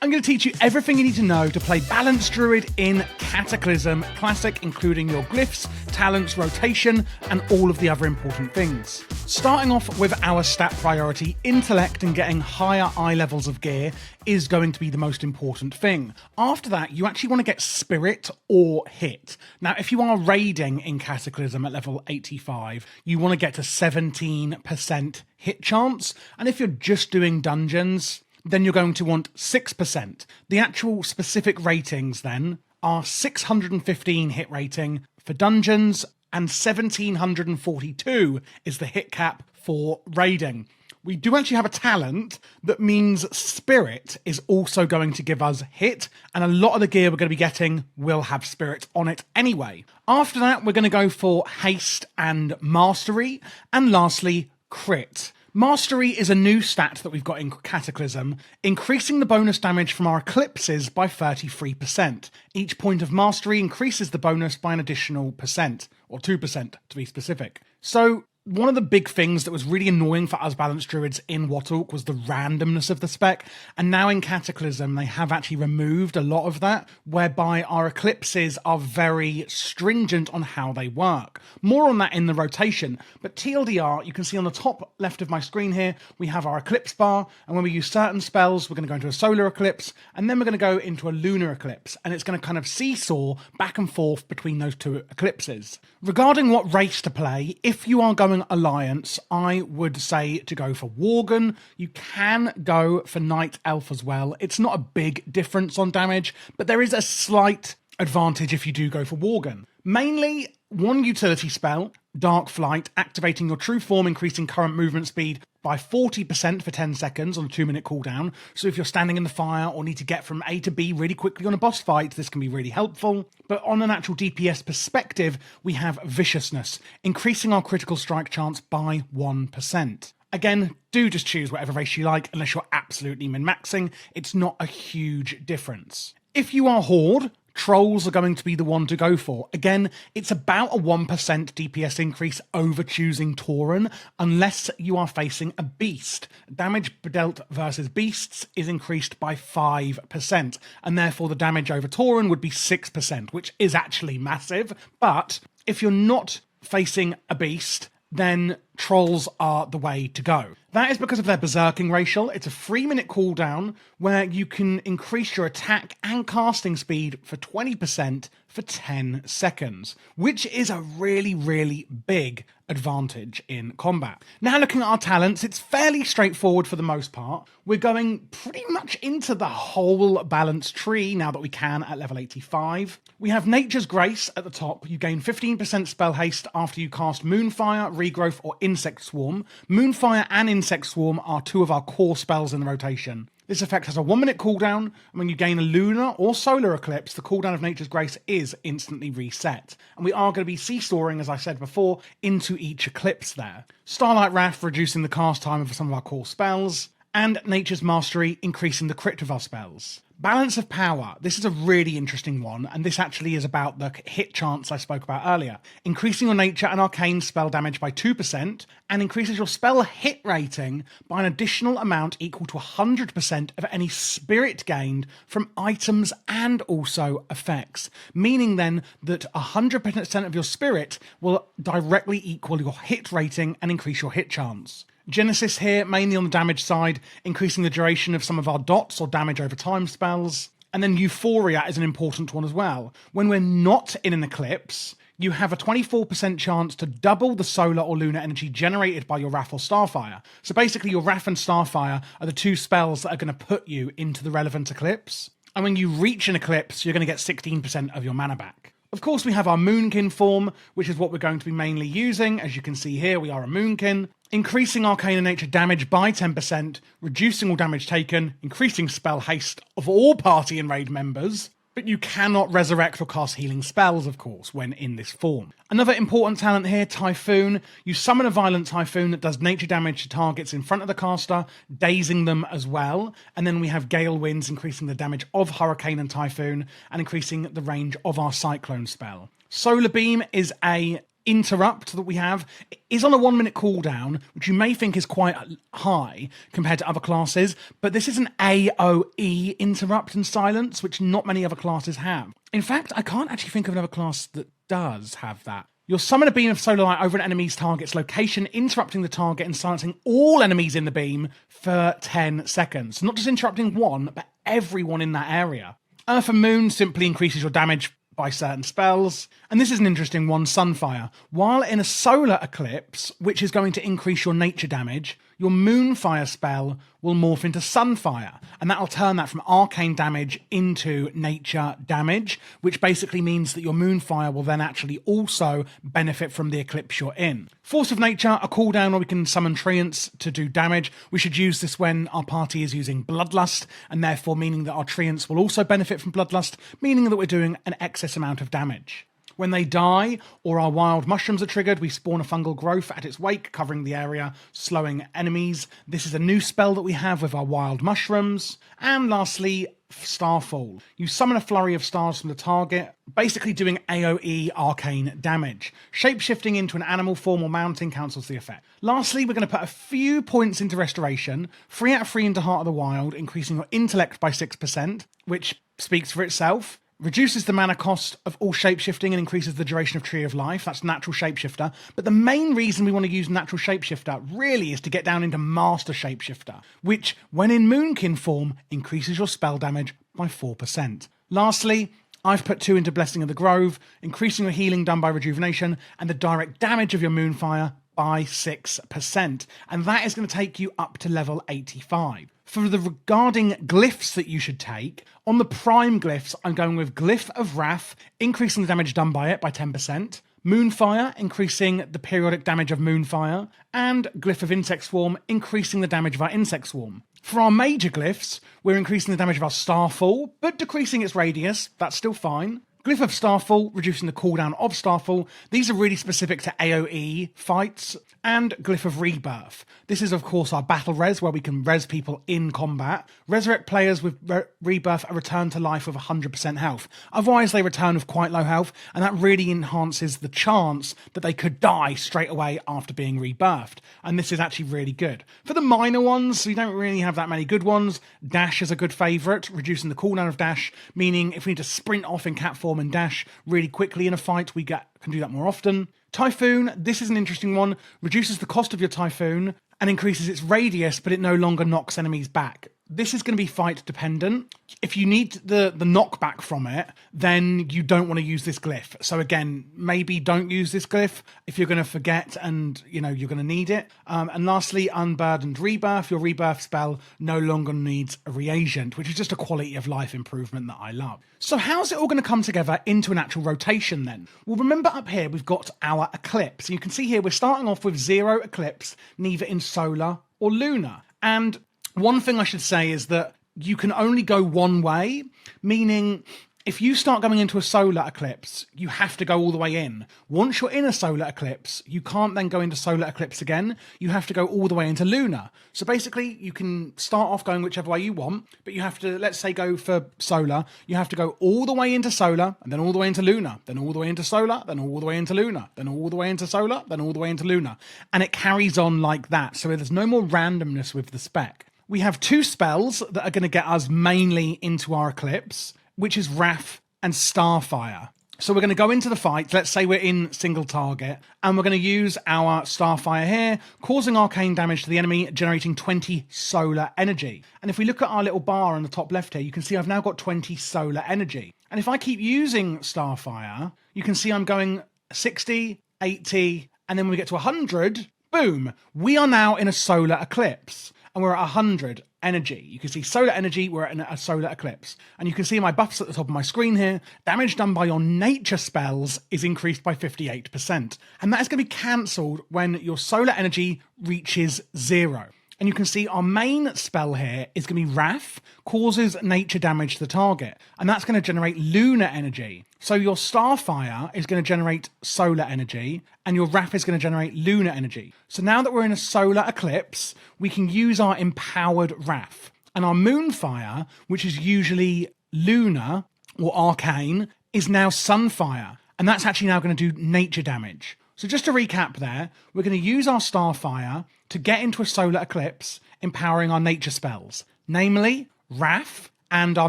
I'm going to teach you everything you need to know to play Balanced Druid in Cataclysm Classic, including your glyphs, talents, rotation, and all of the other important things. Starting off with our stat priority, intellect and getting higher eye levels of gear is going to be the most important thing. After that, you actually want to get spirit or hit. Now, if you are raiding in Cataclysm at level 85, you want to get to 17% hit chance, and if you're just doing dungeons, then you're going to want 6%. The actual specific ratings then are 615 hit rating for dungeons and 1742 is the hit cap for raiding. We do actually have a talent that means spirit is also going to give us hit, and a lot of the gear we're going to be getting will have spirit on it anyway. After that, we're going to go for haste and mastery, and lastly, crit. Mastery is a new stat that we've got in Cataclysm, increasing the bonus damage from our eclipses by 33%. Each point of mastery increases the bonus by an additional percent, or 2% to be specific. So, one of the big things that was really annoying for us Balanced Druids in Warcraft was the randomness of the spec, and now in Cataclysm they have actually removed a lot of that, whereby our eclipses are very stringent on how they work. More on that in the rotation, but TLDR, you can see on the top left of my screen here, we have our eclipse bar, and when we use certain spells, we're going to go into a solar eclipse, and then we're going to go into a lunar eclipse, and it's going to kind of seesaw back and forth between those two eclipses. Regarding what race to play, if you are going Alliance, I would say to go for Worgen. You can go for Night Elf as well. It's not a big difference on damage, but there is a slight advantage if you do go for Worgen. Mainly, one utility spell, Dark Flight, activating your true form, increasing current movement speed by 40% for 10 seconds on a 2-minute cooldown. So if you're standing in the fire or need to get from A to B really quickly on a boss fight, this can be really helpful. But on an actual DPS perspective, we have Viciousness, increasing our critical strike chance by 1%. Again, do just choose whatever race you like unless you're absolutely min-maxing. It's not a huge difference. If you are Horde, Trolls are going to be the one to go for. Again, it's about a 1% DPS increase over choosing Tauren, unless you are facing a beast. Damage dealt versus beasts is increased by 5%, and therefore the damage over Tauren would be 6%, which is actually massive. But if you're not facing a beast, then Trolls are the way to go. That is because of their berserking racial. It's a 3-minute cooldown where you can increase your attack and casting speed for 20% for 10 seconds, which is a really, really big advantage in combat. Now looking at our talents, it's fairly straightforward for the most part. We're going pretty much into the whole balanced tree now that we can at level 85. We have Nature's Grace at the top. You gain 15% spell haste after you cast Moonfire, Regrowth, or Insect Swarm. Moonfire and Insect Swarm are two of our core spells in the rotation. This effect has a 1-minute cooldown, and when you gain a lunar or solar eclipse, the cooldown of Nature's Grace is instantly reset. And we are going to be seesawing, as I said before, into each eclipse there. Starlight Wrath reducing the cast time of some of our core spells, and Nature's Mastery increasing the crit of our spells. Balance of Power. This is a really interesting one, and this actually is about the hit chance I spoke about earlier. Increasing your nature and arcane spell damage by 2%, and increases your spell hit rating by an additional amount equal to 100% of any spirit gained from items and also effects. Meaning then that 100% of your spirit will directly equal your hit rating and increase your hit chance. Genesis here, mainly on the damage side, increasing the duration of some of our dots or damage over time spells. And then Euphoria is an important one as well. When we're not in an eclipse, you have a 24% chance to double the solar or lunar energy generated by your Wrath or Starfire. So basically your Wrath and Starfire are the two spells that are going to put you into the relevant eclipse. And when you reach an eclipse, you're going to get 16% of your mana back. Of course, we have our Moonkin form, which is what we're going to be mainly using. As you can see here, we are a Moonkin. Increasing Arcane and Nature damage by 10%, reducing all damage taken, increasing spell haste of all party and raid members. But you cannot resurrect or cast healing spells, of course, when in this form. Another important talent here, Typhoon. You summon a Violent Typhoon that does nature damage to targets in front of the caster, dazing them as well. And then we have Gale Winds, increasing the damage of Hurricane and Typhoon, and increasing the range of our Cyclone spell. Solar Beam is a interrupt that we have is on a 1 minute cooldown, which you may think is quite high compared to other classes, but this is an AoE interrupt and silence, which not many other classes have. In fact, I can't actually think of another class that does have that. You'll summon a beam of solar light over an enemy's target's location, interrupting the target and silencing all enemies in the beam for 10 seconds. Not just interrupting one, but everyone in that area. Earth and Moon simply increases your damage by certain spells. And this is an interesting one, Sunfire. While in a solar eclipse, which is going to increase your nature damage, your Moonfire spell will morph into Sunfire, and that'll turn that from arcane damage into nature damage, which basically means that your Moonfire will then actually also benefit from the eclipse you're in. Force of Nature, a cooldown where we can summon treants to do damage. We should use this when our party is using Bloodlust, and therefore meaning that our treants will also benefit from Bloodlust, meaning that we're doing an excess amount of damage. When they die, or our wild mushrooms are triggered, we spawn a fungal growth at its wake, covering the area, slowing enemies. This is a new spell that we have with our wild mushrooms. And lastly, Starfall. You summon a flurry of stars from the target, basically doing AoE arcane damage. Shapeshifting into an animal form or mounting cancels the effect. Lastly, we're going to put a few points into Restoration, 3 out of 3 into Heart of the Wild, increasing your intellect by 6%, which speaks for itself. Reduces the mana cost of all shapeshifting and increases the duration of Tree of Life. That's natural shapeshifter. But the main reason we want to use natural shapeshifter really is to get down into master shapeshifter, which, when in Moonkin form, increases your spell damage by 4%. Lastly, I've put 2 into Blessing of the Grove, increasing your healing done by rejuvenation and the direct damage of your Moonfire by 6%. And that is going to take you up to level 85. For the regarding glyphs that you should take, on the prime glyphs, I'm going with Glyph of Wrath, increasing the damage done by it by 10%, Moonfire, increasing the periodic damage of Moonfire, and Glyph of Insect Swarm, increasing the damage of our Insect Swarm. For our major glyphs, we're increasing the damage of our Starfall, but decreasing its radius. That's still fine. Glyph of Starfall, reducing the cooldown of Starfall. These are really specific to AoE fights. And Glyph of Rebirth. This is, of course, our battle res, where we can res people in combat. Resurrect players with Rebirth are returned to life with 100% health. Otherwise, they return with quite low health, and that really enhances the chance that they could die straight away after being rebirthed. And this is actually really good. For the minor ones, we don't really have that many good ones. Dash is a good favourite, reducing the cooldown of Dash, meaning if we need to sprint off in cat form and dash really quickly in a fight, we can do that more often. Typhoon, this is an interesting one, reduces the cost of your Typhoon and increases its radius, but it no longer knocks enemies back. This is going to be fight dependent. If you need the knockback from it, then you don't want to use this glyph. So again, maybe don't use this glyph if you're going to forget and you're going to need it. And lastly, Unburdened Rebirth. Your Rebirth spell no longer needs a reagent, which is just a quality of life improvement that I love. So how's it all going to come together into an actual rotation then? Well, remember up here, we've got our eclipse. And you can see here, we're starting off with 0 eclipse, neither in solar or lunar. And one thing I should say is that you can only go one way, meaning if you start going into a solar eclipse, you have to go all the way in. Once you're in a solar eclipse, you can't then go into solar eclipse again. You have to go all the way into lunar. So basically, you can start off going whichever way you want, but you have to, let's say, go for solar. You have to go all the way into solar, and then all the way into lunar, then all the way into solar, then all the way into lunar, then all the way into solar, then all the way into lunar. And it carries on like that. So there's no more randomness with the spec. We have 2 spells that are going to get us mainly into our eclipse, which is Wrath and Starfire. So we're going to go into the fight. Let's say we're in single target, and we're going to use our Starfire here, causing arcane damage to the enemy, generating 20 solar energy. And if we look at our little bar on the top left here, you can see I've now got 20 solar energy. And if I keep using Starfire, you can see I'm going 60, 80, and then when we get to 100, boom, we are now in a solar eclipse. And we're at 100 energy. You can see solar energy, we're at a solar eclipse. And you can see my buffs at the top of my screen here. Damage done by your nature spells is increased by 58%. And that is going to be cancelled when your solar energy reaches 0. And you can see our main spell here is going to be Wrath, causes nature damage to the target. And that's going to generate lunar energy. So your Starfire is going to generate solar energy, and your Wrath is going to generate lunar energy. So now that we're in a solar eclipse, we can use our empowered Wrath. And our Moonfire, which is usually lunar or arcane, is now Sunfire. And that's actually now going to do nature damage. So just to recap there, we're going to use our Starfire to get into a solar eclipse, empowering our nature spells, namely Wrath and our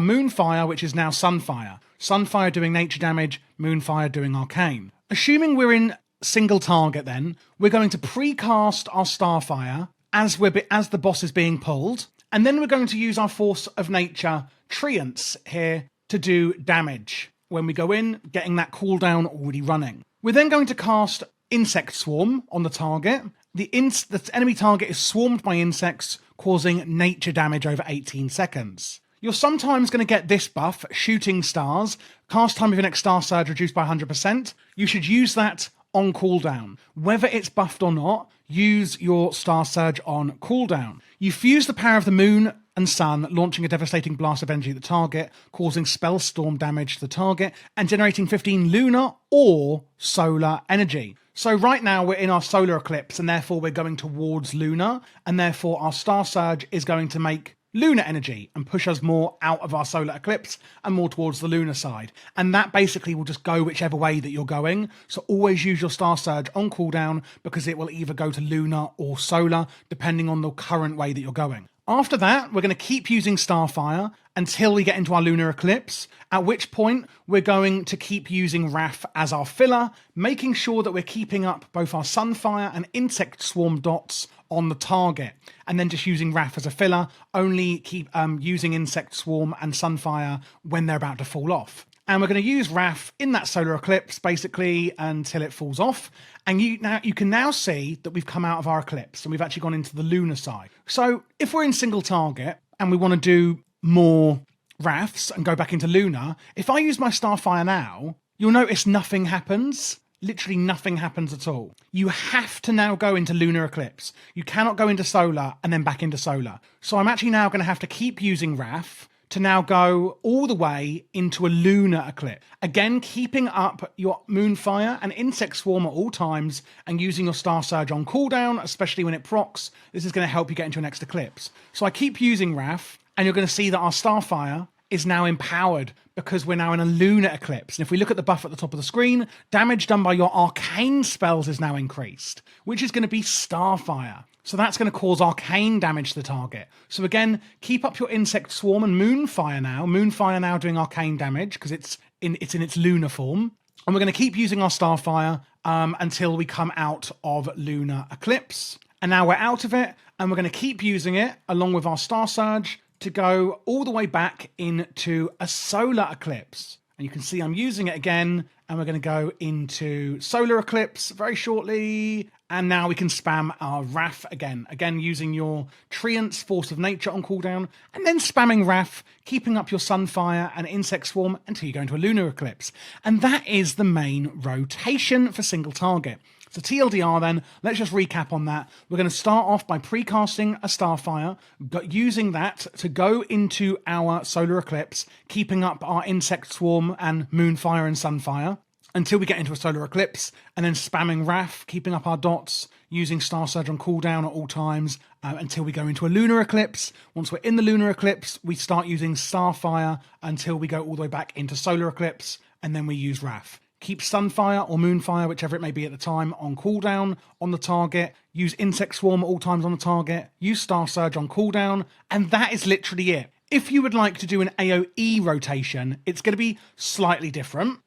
Moonfire, which is now Sunfire. Sunfire doing nature damage, Moonfire doing arcane. Assuming we're in single target then, we're going to precast our Starfire as the boss is being pulled, and then we're going to use our Force of Nature Treants here to do damage when we go in, getting that cooldown already running. We're then going to cast Insect Swarm on the target. The enemy target is swarmed by insects, causing nature damage over 18 seconds. You're sometimes going to get this buff, Shooting Stars. Cast time of your next Star Surge reduced by 100%. You should use that on cooldown. Whether it's buffed or not, use your Star Surge on cooldown. You fuse the power of the moon and sun, launching a devastating blast of energy at the target, causing spell storm damage to the target, and generating 15 lunar or solar energy. So right now we're in our solar eclipse, and therefore we're going towards lunar, and therefore our Star Surge is going to make lunar energy and push us more out of our solar eclipse and more towards the lunar side. And that basically will just go whichever way that you're going. So always use your Star Surge on cooldown, because it will either go to lunar or solar, depending on the current way that you're going. After that, we're going to keep using Starfire until we get into our lunar eclipse, at which point we're going to keep using Wrath as our filler, making sure that we're keeping up both our Sunfire and Insect Swarm dots on the target, and then just using Wrath as a filler, only keep using Insect Swarm and Sunfire when they're about to fall off. And we're going to use Wrath in that solar eclipse, basically, until it falls off. And you can now see that we've come out of our eclipse, and we've actually gone into the lunar side. So if we're in single target, and we want to do more Wraths and go back into lunar, if I use my Starfire now, you'll notice nothing happens. Literally nothing happens at all. You have to now go into lunar eclipse. You cannot go into solar and then back into solar. So I'm actually now going to have to keep using Wrath to now go all the way into a lunar eclipse. Again, keeping up your Moonfire and Insect Swarm at all times, and using your Star Surge on cooldown, especially when it procs. This is going to help you get into your next eclipse. So I keep using Wrath, and you're going to see that our Starfire is now empowered because we're now in a lunar eclipse. And if we look at the buff at the top of the screen, damage done by your arcane spells is now increased, which is going to be Starfire. So that's going to cause arcane damage to the target. So again, keep up your Insect Swarm and Moonfire now. Moonfire now doing arcane damage because it's in its lunar form. And we're going to keep using our Starfire until we come out of lunar eclipse. And now we're out of it, and we're going to keep using it along with our Star Surge to go all the way back into a solar eclipse. And you can see I'm using it again, and we're going to go into solar eclipse very shortly. And now we can spam our Wrath again using your Treants, Force of Nature on cooldown, and then spamming Wrath, keeping up your Sunfire and Insect Swarm until you go into a lunar eclipse. And that is the main rotation for single target. So TLDR then, let's just recap on that. We're going to start off by precasting a Starfire, using that to go into our solar eclipse, keeping up our Insect Swarm and Moonfire and Sunfire until we get into a solar eclipse, and then spamming Wrath, keeping up our dots, using Star Surge on cooldown at all times until we go into a lunar eclipse. Once we're in the lunar eclipse, we start using Starfire until we go all the way back into solar eclipse, and then we use Wrath. Keep Sunfire or Moonfire, whichever it may be at the time, on cooldown on the target. Use Insect Swarm at all times on the target. Use Star Surge on cooldown. And that is literally it. If you would like to do an AoE rotation, it's going to be slightly different.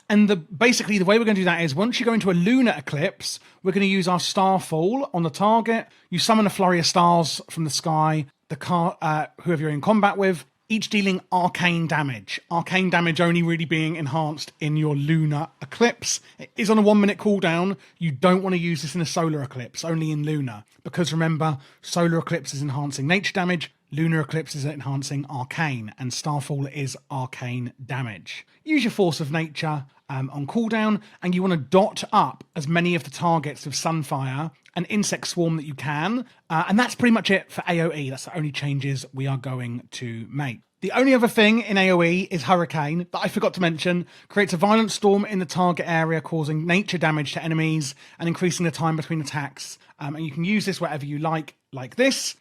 And basically the way we're going to do that is once you go into a lunar eclipse, we're going to use our Starfall on the target. You summon a flurry of stars from the sky, whoever you're in combat with, each dealing arcane damage. Arcane damage only really being enhanced in your lunar eclipse. It is on a 1 minute cooldown. You don't want to use this in a solar eclipse, only in lunar. Because remember, solar eclipse is enhancing nature damage, lunar eclipse is enhancing arcane, and Starfall is arcane damage. Use your Force of Nature on cooldown, and you want to dot up as many of the targets with Sunfire and Insect Swarm that you can, and that's pretty much it for AoE. That's the only changes we are going to make. The only other thing in AoE is Hurricane, that I forgot to mention. Creates a violent storm in the target area, causing nature damage to enemies and increasing the time between attacks. And you can use this wherever you like this.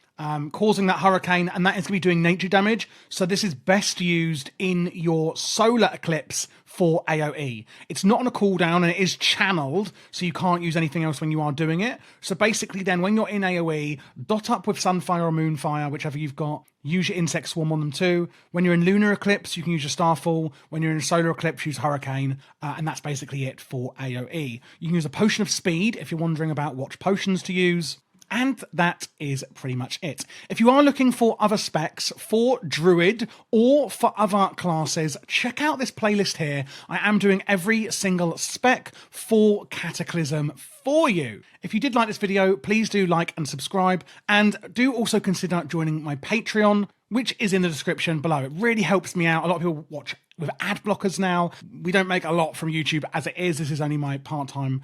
causing that hurricane, and that is going to be doing nature damage. So this is best used in your solar eclipse for AoE. It's not on a cooldown and it is channeled, so you can't use anything else when you are doing it. So basically then when you're in AoE, dot up with Sunfire or Moonfire, whichever you've got. Use your Insect Swarm on them too. When you're in Lunar Eclipse, you can use your Starfall. When you're in Solar Eclipse, use Hurricane. And that's basically it for AoE. You can use a Potion of Speed if you're wondering about what potions to use. And that is pretty much it. If you are looking for other specs for Druid or for other classes, check out this playlist here. I am doing every single spec for Cataclysm for you. If you did like this video, please do like and subscribe, and do also consider joining my Patreon, which is in the description below. It really helps me out. A lot of people watch with ad blockers now. We don't make a lot from YouTube as it is. This is only my part-time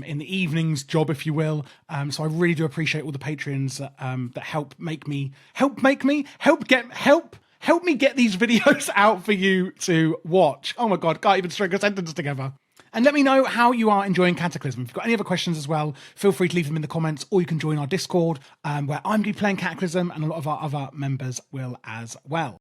in the evenings job, if you will. So I really do appreciate all the Patreons that help me get these videos out for you to watch. Oh my God, can't even string a sentence together. And let me know how you are enjoying Cataclysm. If you've got any other questions as well, feel free to leave them in the comments, or you can join our Discord, where I'm going to be playing Cataclysm and a lot of our other members will as well.